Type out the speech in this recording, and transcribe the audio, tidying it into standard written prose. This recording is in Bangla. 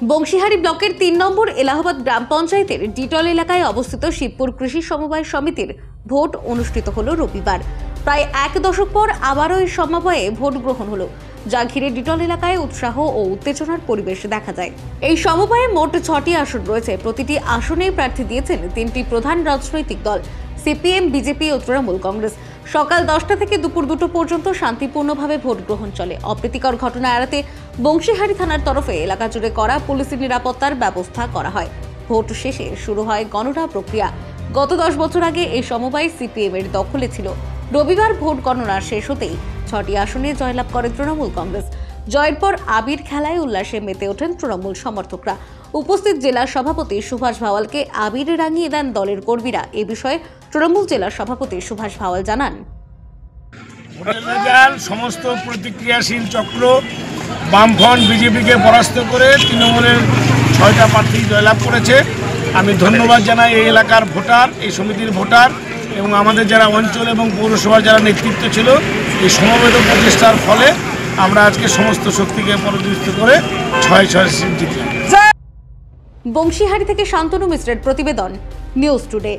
বংশীহারি ব্লকের ৩ নম্বর এলাহাবাদ গ্রাম পঞ্চায়েতের ডিটল এলাকায় অবস্থিত শিবপুর কৃষি সমবায় সমিতির ভোট অনুষ্ঠিত হলো রবিবার। প্রায় এক দশক পর আবারও এই সমবায়ে ভোট গ্রহণ হলো, যা ঘিরে ডিটল এলাকায় উৎসাহ ও উত্তেজনার পরিবেশ দেখা যায়। এই সমবায়ে মোট ৬টি আসন রয়েছে। প্রতিটি আসনে প্রার্থী দিয়েছেন ৩টি প্রধান রাজনৈতিক দল, সিপিএম, বিজেপি ও তৃণমূল কংগ্রেস। সকাল 10টা থেকে দুপুর 2টো পর্যন্ত শান্তিপূর্ণভাবে ভোট গ্রহণ চলে। অপ্রীতিকর ঘটনা এড়াতে বংশীহারি থানার তরফে এলাকা জুড়ে কড়া পুলিশি নিরাপত্তার ব্যবস্থা করা হয়। ভোট শেষে শুরু হয় গণনা প্রক্রিয়া। গত 10 বছর আগে এই সমবায় সিপিএম এর দখলে ছিল। রবিবার ভোট গণনা শেষ হতেই 6টি আসনে জয়লাভ করে তৃণমূল কংগ্রেস। জয়ের পর আবির খেলায় উল্লাসে মেতে ওঠেন তৃণমূল সমর্থকরা। উপস্থিত জেলা সভাপতি সুভাষ ভাওয়ালকে আবির রাঙিয়ে দেন দলের কর্মীরা। এ বিষয়ে তৃণমূল জেলা সভাপতি সুভাষ ভাওয়াল জানান, সমস্ত প্রতিক্রিয়াশীল চক্র বামফ্রন্ট বিজেপিকে পরাস্ত করে তৃণমূলের 6টা প্রার্থী জয়লাভ করেছে। আমি ধন্যবাদ জানাই এই এলাকার ভোটার, এই সমিতির ভোটার এবং আমাদের যারা অঞ্চল এবং পৌরসভার যারা নেতৃত্ব ছিল। এই সমবেত প্রচেষ্টার ফলে আমরা আজকে সমস্ত শক্তিকে পরাজিত করে 6 সিট জিতলাম। বংশীহারি থেকে শান্তনু মিশ্রের প্রতিবেদন, নিউজ টুডে।